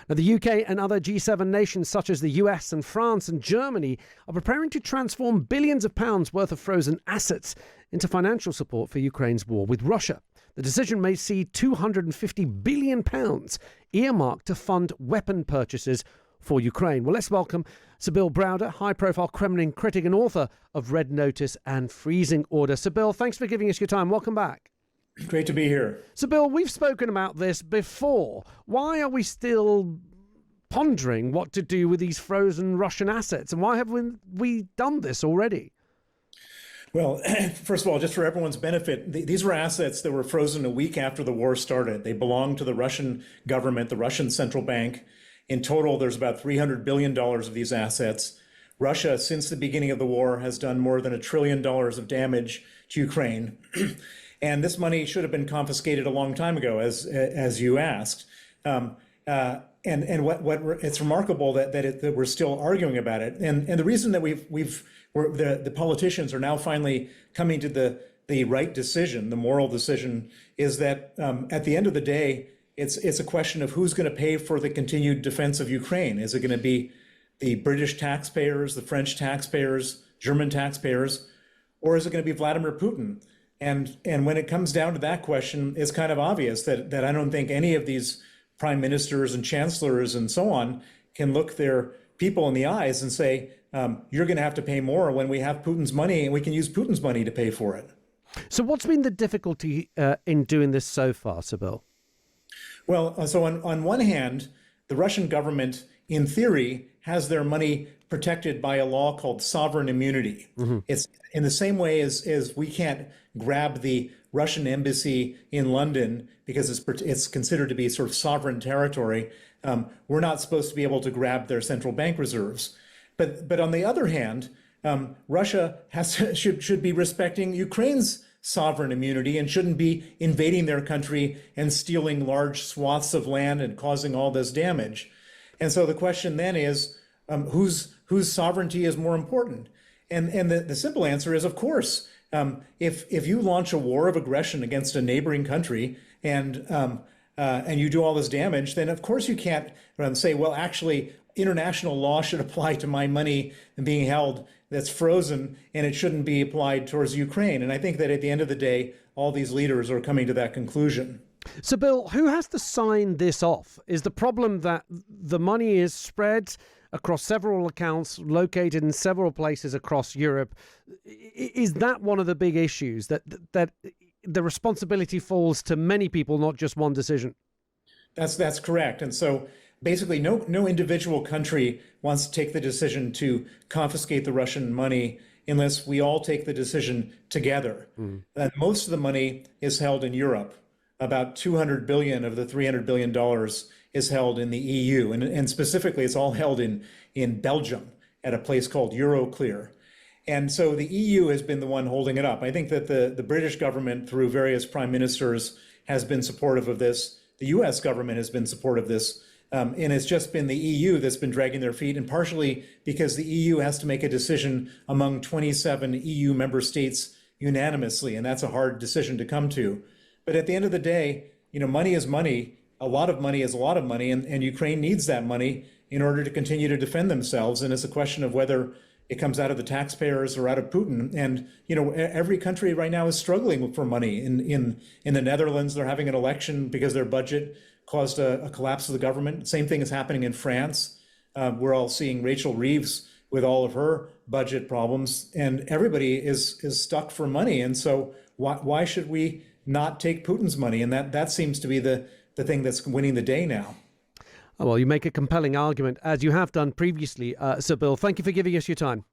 Now, the UK and other G7 nations such as the US and France and Germany are preparing to transform billions of pounds worth of frozen assets into financial support for Ukraine's war with Russia. The decision may see £250 billion earmarked to fund weapon purchases for Ukraine. Well, let's welcome Sir Bill Browder, high-profile Kremlin critic and author of Red Notice and Freezing Order. Sir Bill, thanks for giving us your time. Welcome back. Great to be here. So, Bill, we've spoken about this before. Why are we still pondering what to do with these frozen Russian assets? And why haven't we done this already? Well, first of all, just for everyone's benefit, these were assets that were frozen a week after the war started. They belonged to the Russian government, the Russian central bank. In total, there's about $300 billion of these assets. Russia, since the beginning of the war, has done more than $1 trillion of damage to Ukraine. And this money should have been confiscated a long time ago, as you asked. And it's remarkable that we're still arguing about it. And the reason that the politicians are now finally coming to the right decision, the moral decision, is that at the end of the day, it's a question of who's going to pay for the continued defense of Ukraine. Is it going to be the British taxpayers, the French taxpayers, German taxpayers, or is it going to be Vladimir Putin? And when it comes down to that question, it's kind of obvious that I don't think any of these prime ministers and chancellors and so on can look their people in the eyes and say, you're going to have to pay more when we have Putin's money and we can use Putin's money to pay for it. So what's been the difficulty in doing this so far, Sir Bill? Well, so on one hand, the Russian government, in theory, has their money protected by a law called sovereign immunity. Mm-hmm. It's in the same way as we can't grab the Russian embassy in London because it's considered to be sort of sovereign territory. We're not supposed to be able to grab their central bank reserves. But on the other hand, Russia should be respecting Ukraine's sovereign immunity and shouldn't be invading their country and stealing large swaths of land and causing all this damage. And so the question then is, whose sovereignty is more important? And the simple answer is, of course, if you launch a war of aggression against a neighboring country and you do all this damage, then of course you can't say, well, actually, international law should apply to my money being held that's frozen, and it shouldn't be applied towards Ukraine. And I think that at the end of the day, all these leaders are coming to that conclusion. So, Bill, who has to sign this off? Is the problem that the money is spread across several accounts located in several places across Europe? Is that one of the big issues, that the responsibility falls to many people, not just one decision? That's correct. And so basically no individual country wants to take the decision to confiscate the Russian money unless we all take the decision together. Mm. And most of the money is held in Europe. About 200 billion of the $300 billion is held in the EU. And specifically, it's all held in Belgium at a place called Euroclear. And so the EU has been the one holding it up. I think that the British government, through various prime ministers, has been supportive of this. The US government has been supportive of this. And it's just been the EU that's been dragging their feet, and partially because the EU has to make a decision among 27 EU member states unanimously, and that's a hard decision to come to. But at the end of the day, money is money. A lot of money is a lot of money, and Ukraine needs that money in order to continue to defend themselves. And it's a question of whether it comes out of the taxpayers or out of Putin. And, every country right now is struggling for money. In the Netherlands, they're having an election because their budget caused a collapse of the government. Same thing is happening in France. We're all seeing Rachel Reeves with all of her budget problems, and everybody is stuck for money. And so why should we not take Putin's money? And that seems to be the thing that's winning the day now. Oh, well, you make a compelling argument, as you have done previously, Sir Bill. Thank you for giving us your time.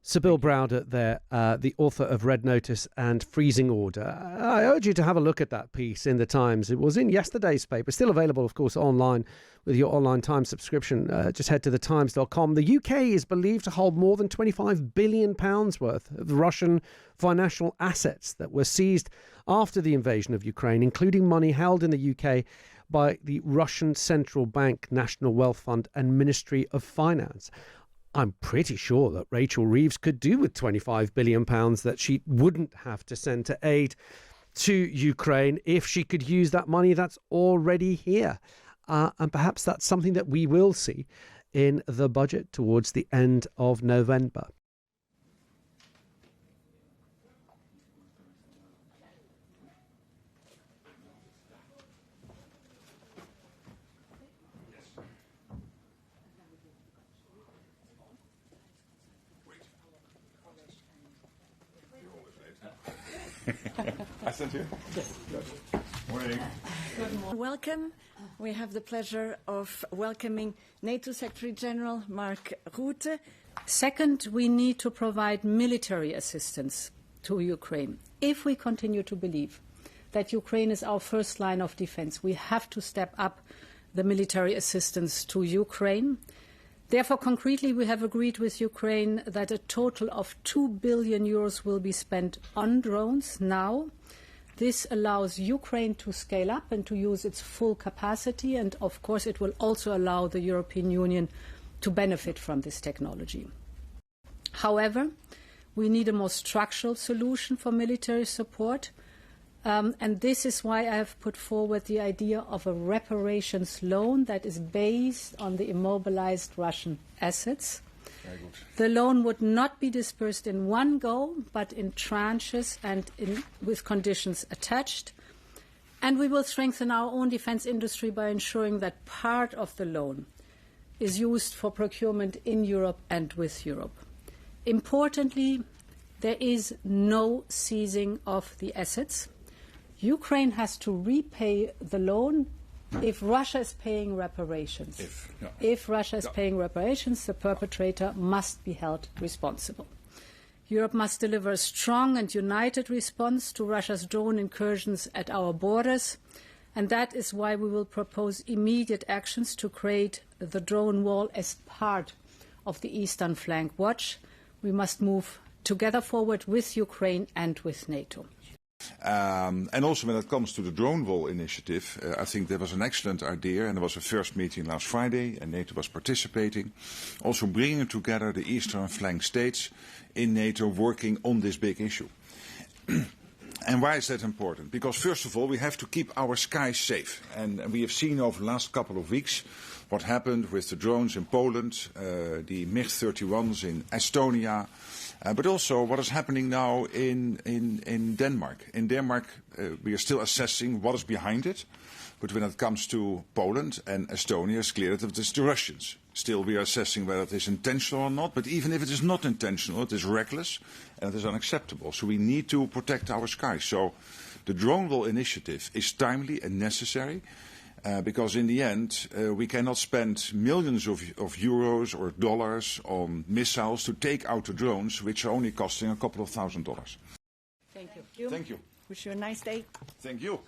Sir Bill Browder there, the author of Red Notice and Freezing Order. I urge you to have a look at that piece in the Times. It was in yesterday's paper. Still available, of course, online with your online Times subscription. Just head to thetimes.com. The UK is believed to hold more than £25 billion worth of Russian financial assets that were seized after the invasion of Ukraine, including money held in the UK by the Russian Central Bank, National Wealth Fund and Ministry of Finance. I'm pretty sure that Rachel Reeves could do with £25 billion that she wouldn't have to send to aid to Ukraine if she could use that money that's already here. and perhaps that's something that we will see in the budget towards the end of November. I sent you? Yes. Morning. Good morning. Welcome. We have the pleasure of welcoming NATO Secretary General Mark Rutte. Second, we need to provide military assistance to Ukraine. If we continue to believe that Ukraine is our first line of defense, we have to step up the military assistance to Ukraine. Therefore, concretely, we have agreed with Ukraine that a total of 2 billion euros will be spent on drones now. This allows Ukraine to scale up and to use its full capacity, and of course it will also allow the European Union to benefit from this technology. However, we need a more structural solution for military support, and this is why I have put forward the idea of a reparations loan that is based on the immobilized Russian assets. Very good. The loan would not be dispersed in one go, but in tranches and with conditions attached. And we will strengthen our own defense industry by ensuring that part of the loan is used for procurement in Europe and with Europe. Importantly, there is no seizing of the assets. Ukraine has to repay the loan if Russia is paying reparations. If Russia is paying reparations, the perpetrator must be held responsible. Europe must deliver a strong and united response to Russia's drone incursions at our borders, and that is why we will propose immediate actions to create the drone wall as part of the Eastern Flank Watch. We must move together forward with Ukraine and with NATO. And also when it comes to the drone wall initiative, I think there was an excellent idea, and there was a first meeting last Friday, and NATO was participating. Also bringing together the Eastern flank states in NATO working on this big issue. And why is that important? Because first of all, we have to keep our skies safe. And we have seen over the last couple of weeks what happened with the drones in Poland, the MiG-31s in Estonia, but also what is happening now in Denmark. In Denmark, we are still assessing what is behind it. But when it comes to Poland and Estonia, it's clear that it is the Russians. Still, we are assessing whether it is intentional or not. But even if it is not intentional, it is reckless and it is unacceptable. So we need to protect our skies. So the drone wall initiative is timely and necessary. Because in the end, we cannot spend millions of euros or dollars on missiles to take out the drones, which are only costing a couple of $1,000. Thank you. Thank you. Wish you a nice day. Thank you.